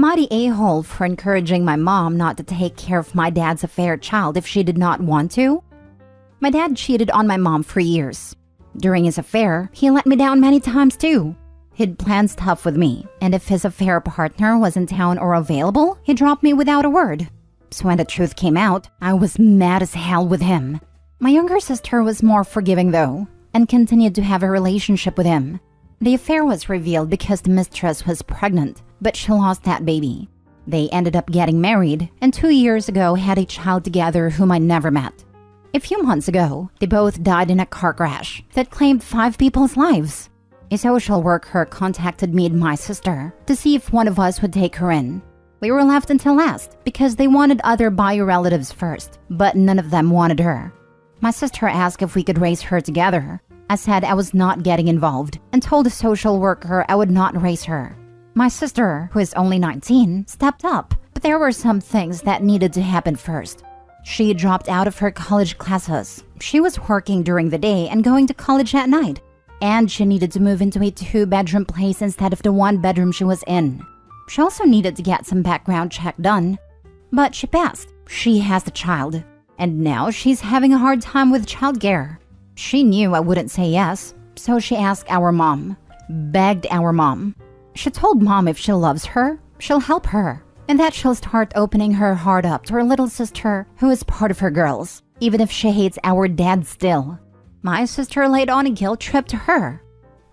I the a-hole for encouraging my mom not to take care of my dad's affair child if she did not want to? My dad cheated on my mom for years. During his affair, he let me down many times too. He'd planned stuff with me, and if his affair partner was in town or available, he dropped me without a word. So when the truth came out, I was mad as hell with him. My younger sister was more forgiving though, and continued to have a relationship with him. The affair was revealed because the mistress was pregnant, but she lost that baby. They ended up getting married, and 2 years ago had a child together whom I never met. A few months ago, they both died in a car crash that claimed 5 people's lives. A social worker contacted me and my sister to see if one of us would take her in. We were left until last because they wanted other bio-relatives first, but none of them wanted her. My sister asked if we could raise her together. I said I was not getting involved and told the social worker I would not raise her. My sister, who is only 19, stepped up, but there were some things that needed to happen first. She dropped out of her college classes. She was working during the day and going to college at night. And she needed to move into a 2-bedroom place instead of the 1-bedroom she was in. She also needed to get some background check done. But she passed. She has a child. And now she's having a hard time with childcare. She knew I wouldn't say yes, so she asked our mom. Begged our mom. She told mom if she loves her, she'll help her. And that she'll start opening her heart up to her little sister, who is part of her girls, even if she hates our dad still. My sister laid on a guilt trip to her.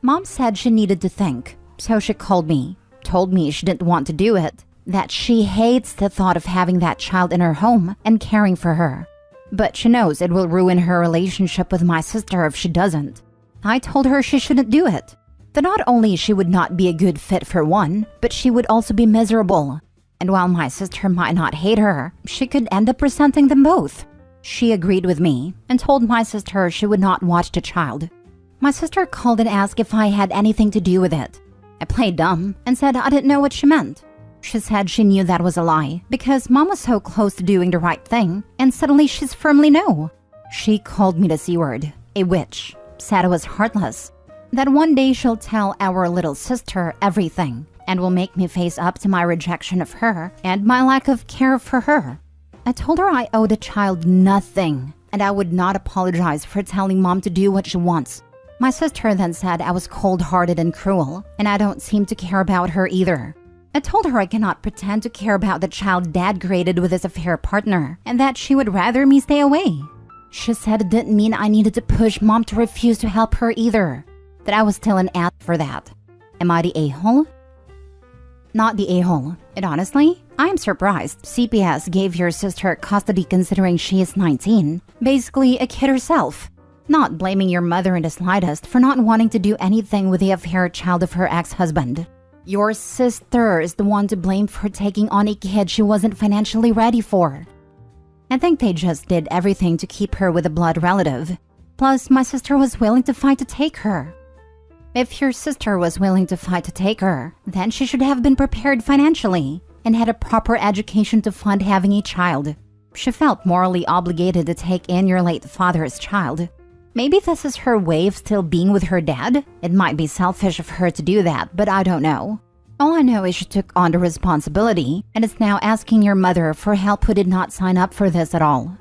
Mom said she needed to think, so she called me, told me she didn't want to do it, that she hates the thought of having that child in her home and caring for her. But she knows it will ruin her relationship with my sister if she doesn't. I told her she shouldn't do it. That not only she would not be a good fit for one, but she would also be miserable. And while my sister might not hate her, she could end up resenting them both. She agreed with me and told my sister she would not watch the child. My sister called and asked if I had anything to do with it. I played dumb and said I didn't know what she meant. She said she knew that was a lie because mom was so close to doing the right thing, and suddenly she's firmly no. She called me the C-word, a witch, said I was heartless, that one day she'll tell our little sister everything and will make me face up to my rejection of her and my lack of care for her. I told her I owed the child nothing and I would not apologize for telling mom to do what she wants. My sister then said I was cold-hearted and cruel, and I don't seem to care about her either. I told her I cannot pretend to care about the child dad created with his affair partner, and that she would rather me stay away. She said it didn't mean I needed to push mom to refuse to help her either, that I was still an ass for that. Am I the a-hole? Not the a-hole. And honestly, I'm surprised CPS gave your sister custody considering she is 19, basically a kid herself. Not blaming your mother in the slightest for not wanting to do anything with the affair child of her ex-husband. Your sister is the one to blame for taking on a kid she wasn't financially ready for. I think they just did everything to keep her with a blood relative. Plus, my sister was willing to fight to take her. If your sister was willing to fight to take her, then she should have been prepared financially and had a proper education to fund having a child. She felt morally obligated to take in your late father's child. Maybe this is her way of still being with her dad? It might be selfish of her to do that, but I don't know. All I know is she took on the responsibility and is now asking your mother for help who did not sign up for this at all.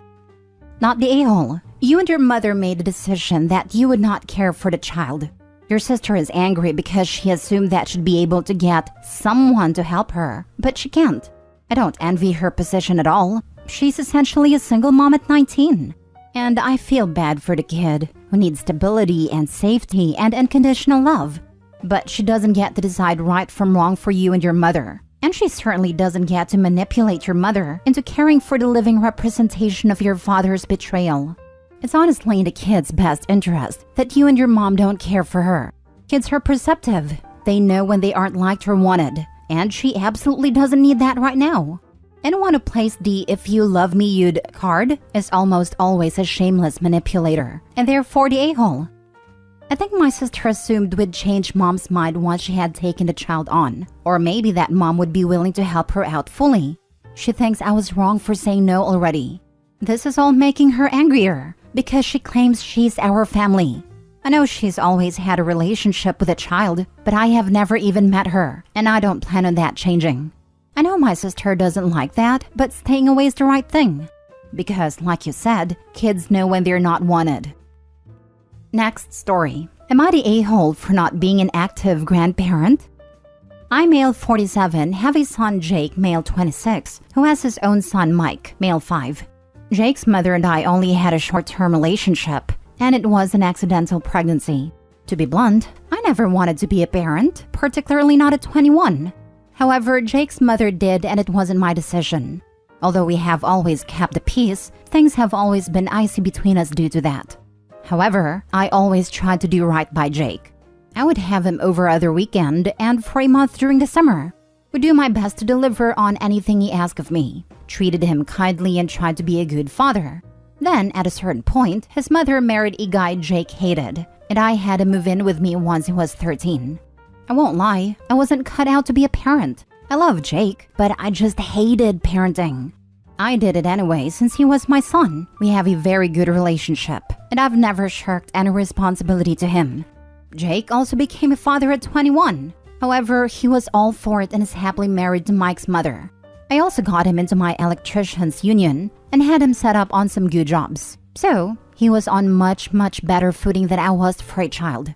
Not the a-hole. You and your mother made a decision that you would not care for the child. Your sister is angry because she assumed that she'd be able to get someone to help her, but she can't. I don't envy her position at all. She's essentially a single mom at 19. And I feel bad for the kid, who needs stability and safety and unconditional love. But she doesn't get to decide right from wrong for you and your mother. And she certainly doesn't get to manipulate your mother into caring for the living representation of your father's betrayal. It's honestly in the kid's best interest that you and your mom don't care for her. Kids are perceptive. They know when they aren't liked or wanted. And she absolutely doesn't need that right now. Anyone who plays the "if you love me you'd" card is almost always a shameless manipulator, and therefore the a-hole. I think my sister assumed we'd change mom's mind once she had taken the child on, or maybe that mom would be willing to help her out fully. She thinks I was wrong for saying no already. This is all making her angrier, because she claims she's our family. I know she's always had a relationship with a child, but I have never even met her, and I don't plan on that changing. I know my sister doesn't like that, but staying away is the right thing. Because, like you said, kids know when they're not wanted. Next story. Am I the a-hole for not being an active grandparent? I, male 47, have a son Jake, male 26, who has his own son Mike, male 5. Jake's mother and I only had a short-term relationship, and it was an accidental pregnancy. To be blunt, I never wanted to be a parent, particularly not at 21. However, Jake's mother did, and it wasn't my decision. Although we have always kept the peace, things have always been icy between us due to that. However, I always tried to do right by Jake. I would have him over other weekend and for a month during the summer. Would do my best to deliver on anything he asked of me, treated him kindly and tried to be a good father. Then, at a certain point, his mother married a guy Jake hated, and I had him move in with me once he was 13. I won't lie, I wasn't cut out to be a parent. I love Jake, but I just hated parenting. I did it anyway since he was my son. We have a very good relationship, and I've never shirked any responsibility to him. Jake also became a father at 21. However, he was all for it and is happily married to Mike's mother. I also got him into my electrician's union and had him set up on some good jobs. So, he was on much better footing than I was for a child.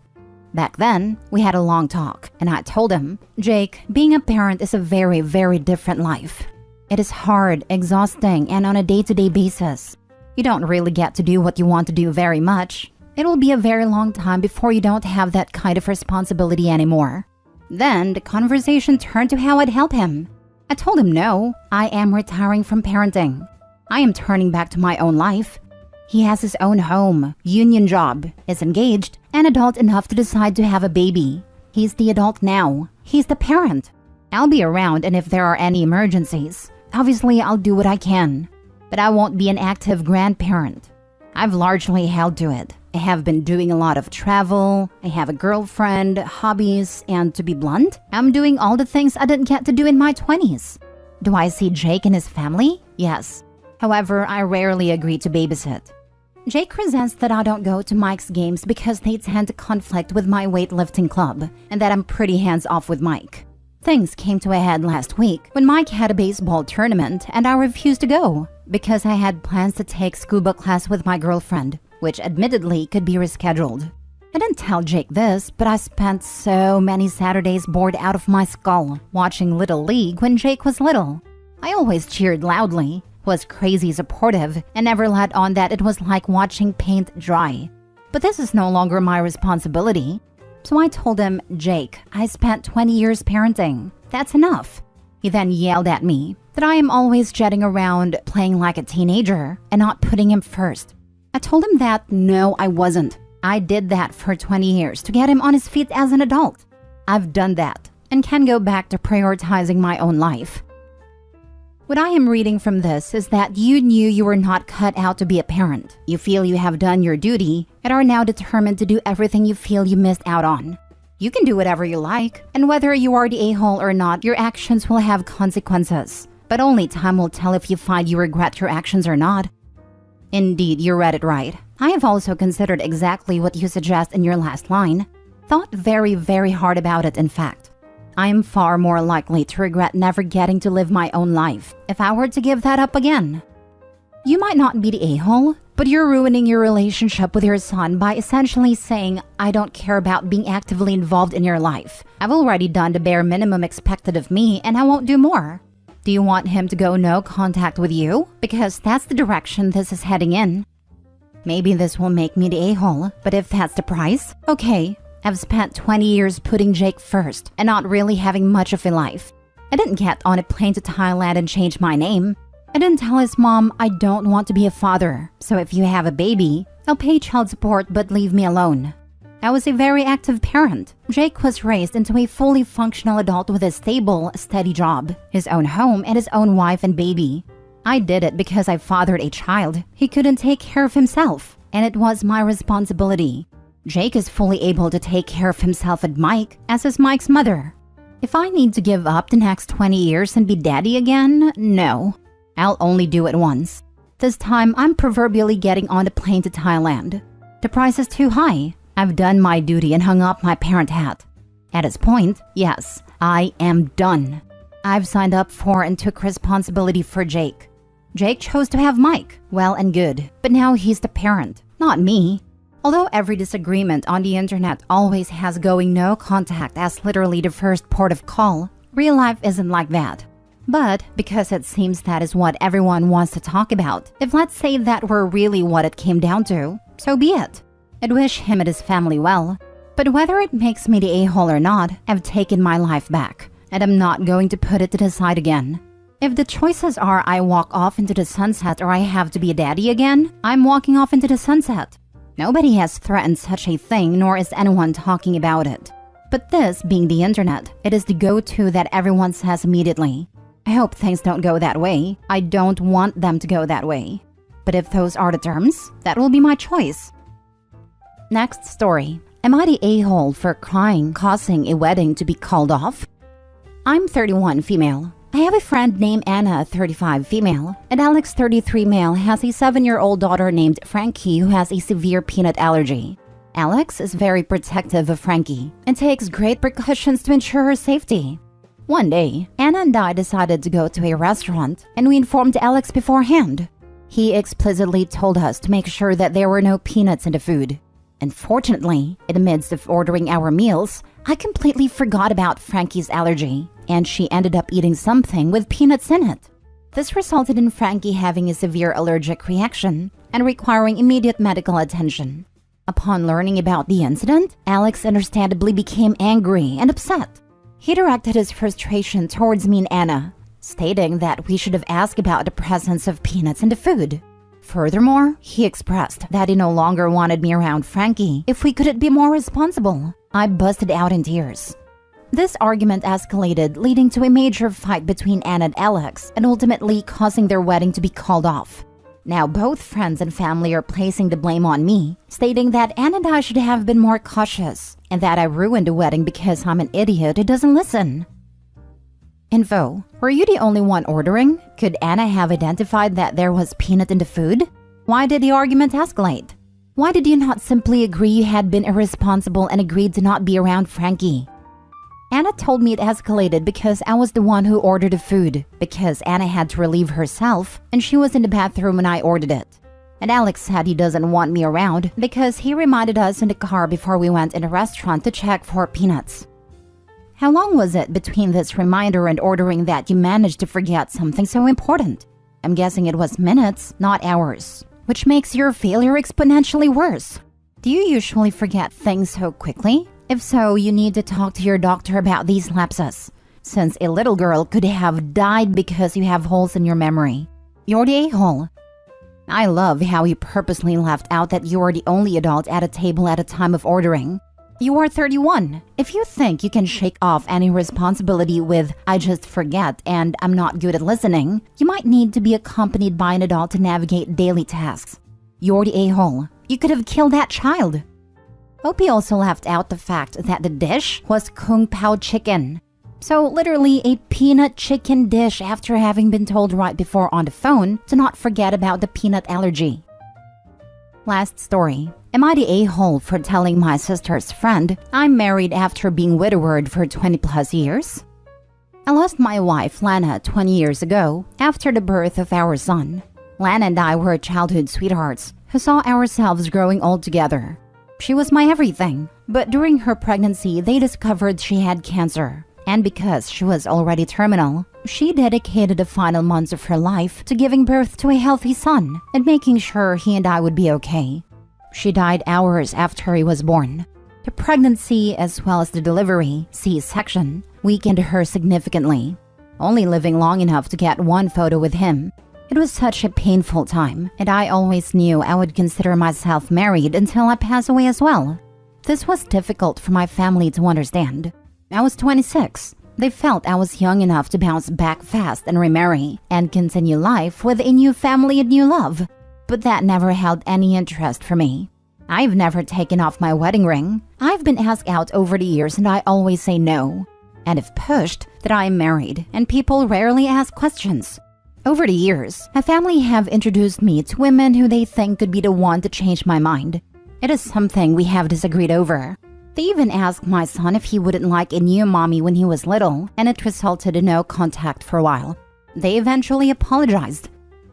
Back then, we had a long talk, and I told him, Jake, being a parent is a very different life. It is hard, exhausting, and on a day-to-day basis. You don't really get to do what you want to do very much. It will be a very long time before you don't have that kind of responsibility anymore. Then, the conversation turned to how I'd help him. I told him no, I am retiring from parenting. I am turning back to my own life. He has his own home, union job, is engaged, and adult enough to decide to have a baby. He's the adult now. He's the parent. I'll be around, and if there are any emergencies, obviously I'll do what I can. But I won't be an active grandparent. I've largely held to it. I have been doing a lot of travel, I have a girlfriend, hobbies, and to be blunt, I'm doing all the things I didn't get to do in my 20s. Do I see Jake and his family? Yes. However, I rarely agree to babysit. Jake resents that I don't go to Mike's games because they tend to conflict with my weightlifting club, and that I'm pretty hands-off with Mike. Things came to a head last week when Mike had a baseball tournament and I refused to go because I had plans to take scuba class with my girlfriend, which admittedly could be rescheduled. I didn't tell Jake this, but I spent so many Saturdays bored out of my skull watching Little League when Jake was little. I always cheered loudly, was crazy supportive, and never let on that it was like watching paint dry. But this is no longer my responsibility. So I told him, Jake, I spent 20 years parenting. That's enough. He then yelled at me that I am always jetting around playing like a teenager and not putting him first. I told him that no, I wasn't. I did that for 20 years to get him on his feet as an adult. I've done that and can go back to prioritizing my own life. What I am reading from this is that you knew you were not cut out to be a parent. You feel you have done your duty and are now determined to do everything you feel you missed out on. You can do whatever you like, and whether you are the a-hole or not, your actions will have consequences. But only time will tell if you find you regret your actions or not. Indeed, you read it right. I have also considered exactly what you suggest in your last line. Thought very hard about it, in fact. I am far more likely to regret never getting to live my own life if I were to give that up again. You might not be the a-hole, but you're ruining your relationship with your son by essentially saying, I don't care about being actively involved in your life. I've already done the bare minimum expected of me and I won't do more. Do you want him to go no contact with you? Because that's the direction this is heading in. Maybe this will make me the a-hole, but if that's the price, okay. I've spent 20 years putting Jake first and not really having much of a life. I didn't get on a plane to Thailand and change my name. I didn't tell his mom I don't want to be a father, so if you have a baby, I'll pay child support but leave me alone. I was a very active parent. Jake was raised into a fully functional adult with a stable, steady job, his own home, and his own wife and baby. I did it because I fathered a child. He couldn't take care of himself, and it was my responsibility. Jake is fully able to take care of himself and Mike, as is Mike's mother. If I need to give up the next 20 years and be daddy again, no. I'll only do it once. This time, I'm proverbially getting on the plane to Thailand. The price is too high. I've done my duty and hung up my parent hat. At this point, yes, I am done. I've signed up for and took responsibility for Jake. Jake chose to have Mike, well and good, but now he's the parent, not me. Although every disagreement on the internet always has going no contact as literally the first port of call, real life isn't like that. But because it seems that is what everyone wants to talk about, if let's say that were really what it came down to, so be it. I'd wish him and his family well. But whether it makes me the a-hole or not, I've taken my life back, and I'm not going to put it to the side again. If the choices are I walk off into the sunset or I have to be a daddy again, I'm walking off into the sunset. Nobody has threatened such a thing, nor is anyone talking about it. But this, being the internet, it is the go-to that everyone says immediately. I hope things don't go that way. I don't want them to go that way. But if those are the terms, that will be my choice. Next story. Am I the a-hole for crying, causing a wedding to be called off? I'm 31 female. I have a friend named Anna, 35 female, and Alex, 33 male, has a 7-year-old daughter named Frankie who has a severe peanut allergy. Alex is very protective of Frankie and takes great precautions to ensure her safety. One day, Anna and I decided to go to a restaurant, and we informed Alex beforehand. He explicitly told us to make sure that there were no peanuts in the food. Unfortunately, in the midst of ordering our meals, I completely forgot about Frankie's allergy, and she ended up eating something with peanuts in it. This resulted in Frankie having a severe allergic reaction and requiring immediate medical attention. Upon learning about the incident, Alex understandably became angry and upset. He directed his frustration towards me and Anna, stating that we should have asked about the presence of peanuts in the food. Furthermore, he expressed that he no longer wanted me around Frankie if we couldn't be more responsible. I busted out in tears. This argument escalated, leading to a major fight between Anna and Alex and ultimately causing their wedding to be called off. Now both friends and family are placing the blame on me, stating that Anna and I should have been more cautious and that I ruined the wedding because I'm an idiot who doesn't listen. Info. Were you the only one ordering? Could Anna have identified that there was peanut in the food? Why did the argument escalate? Why did you not simply agree you had been irresponsible and agreed to not be around Frankie? Anna told me it escalated because I was the one who ordered the food, because Anna had to relieve herself and she was in the bathroom when I ordered it. And Alex said he doesn't want me around because he reminded us in the car before we went in a restaurant to check for peanuts. How long was it between this reminder and ordering that you managed to forget something so important? I'm guessing it was minutes, not hours, which makes your failure exponentially worse. Do you usually forget things so quickly? If so, you need to talk to your doctor about these lapses, since a little girl could have died because you have holes in your memory. You're the a-hole. I love how you purposely left out that you are the only adult at a table at a time of ordering. You are 31. If you think you can shake off any responsibility with "I just forget" and "I'm not good at listening," you might need to be accompanied by an adult to navigate daily tasks. You're the a-hole. You could have killed that child. Hope he also left out the fact that the dish was Kung Pao chicken. So literally a peanut chicken dish after having been told right before on the phone to not forget about the peanut allergy. Last story. Am I the a-hole for telling my sister's friend I'm married after being widowed for 20 plus years? I lost my wife, Lana, 20 years ago after the birth of our son. Lana and I were childhood sweethearts who saw ourselves growing old together. She was my everything, but during her pregnancy they discovered she had cancer. And because she was already terminal, she dedicated the final months of her life to giving birth to a healthy son and making sure he and I would be okay. She died hours after he was born. The pregnancy, as well as the delivery, C-section, weakened her significantly, only living long enough to get one photo with him. It was such a painful time, and I always knew I would consider myself married until I pass away as well. This was difficult for my family to understand. I was 26. They felt I was young enough to bounce back fast and remarry and continue life with a new family and new love. But that never held any interest for me. I've never taken off my wedding ring. I've been asked out over the years and I always say no. And if pushed, that I am married, and people rarely ask questions. Over the years, my family have introduced me to women who they think could be the one to change my mind. It is something we have disagreed over. They even asked my son if he wouldn't like a new mommy when he was little, and it resulted in no contact for a while. They eventually apologized.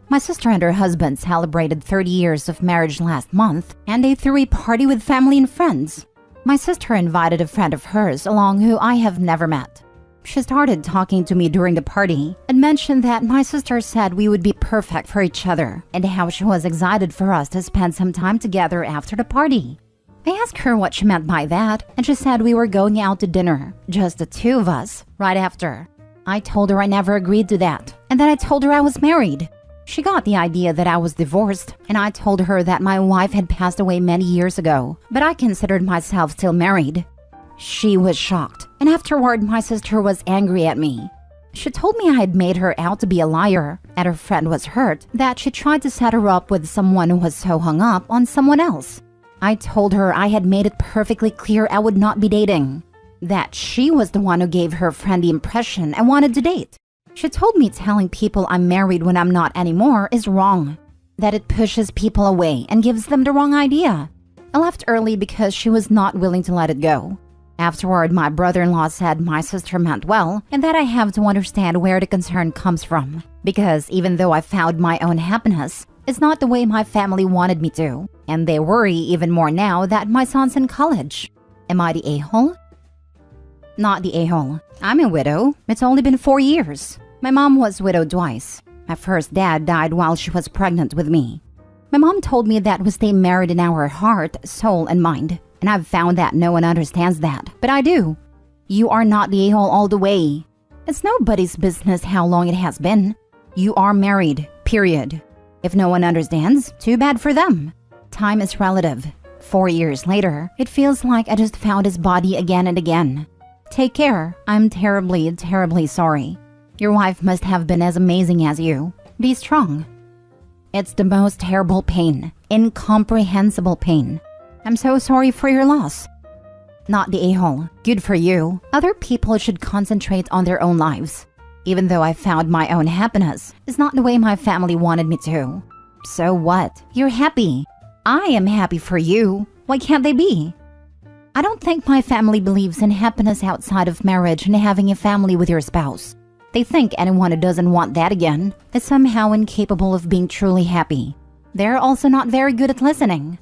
My sister and her husband celebrated 30 years of marriage last month, and they threw a party with family and friends. My sister invited a friend of hers along who I have never met. She started talking to me during the party and mentioned that my sister said we would be perfect for each other and how she was excited for us to spend some time together after the party. I asked her what she meant by that, and she said we were going out to dinner, just the two of us, right after. I told her I never agreed to that, and then I told her I was married. She got the idea that I was divorced, and I told her that my wife had passed away many years ago, but I considered myself still married. She was shocked, and afterward my sister was angry at me. She told me I had made her out to be a liar, and her friend was hurt that she tried to set her up with someone who was so hung up on someone else. I told her I had made it perfectly clear I would not be dating, that she was the one who gave her friend the impression I wanted to date. She told me telling people I'm married when I'm not anymore is wrong, that it pushes people away and gives them the wrong idea. I left early because she was not willing to let it go. Afterward, my brother-in-law said my sister meant well and that I have to understand where the concern comes from, because even though I found my own happiness, it's not the way my family wanted me to, and they worry even more now that my son's in college. Am I the a-hole? Not the a-hole. I'm a widow. It's only been 4 years. My mom was widowed twice. My first dad died while she was pregnant with me. My mom told me that we stay married in our heart, soul, and mind, and I've found that no one understands that, but I do. You are not the a-hole all the way. It's nobody's business how long it has been. You are married, period. If no one understands, too bad for them. Time is relative. 4 years later, it feels like I just found his body again and again. Take care. I'm terribly, terribly sorry. Your wife must have been as amazing as you. Be strong. It's the most terrible pain, incomprehensible pain. I'm so sorry for your loss. Not the a-hole. Good for you. Other people should concentrate on their own lives. Even though I found my own happiness, it's not the way my family wanted me to. So what? You're happy. I am happy for you. Why can't they be? I don't think my family believes in happiness outside of marriage and having a family with your spouse. They think anyone who doesn't want that again is somehow incapable of being truly happy. They're also not very good at listening.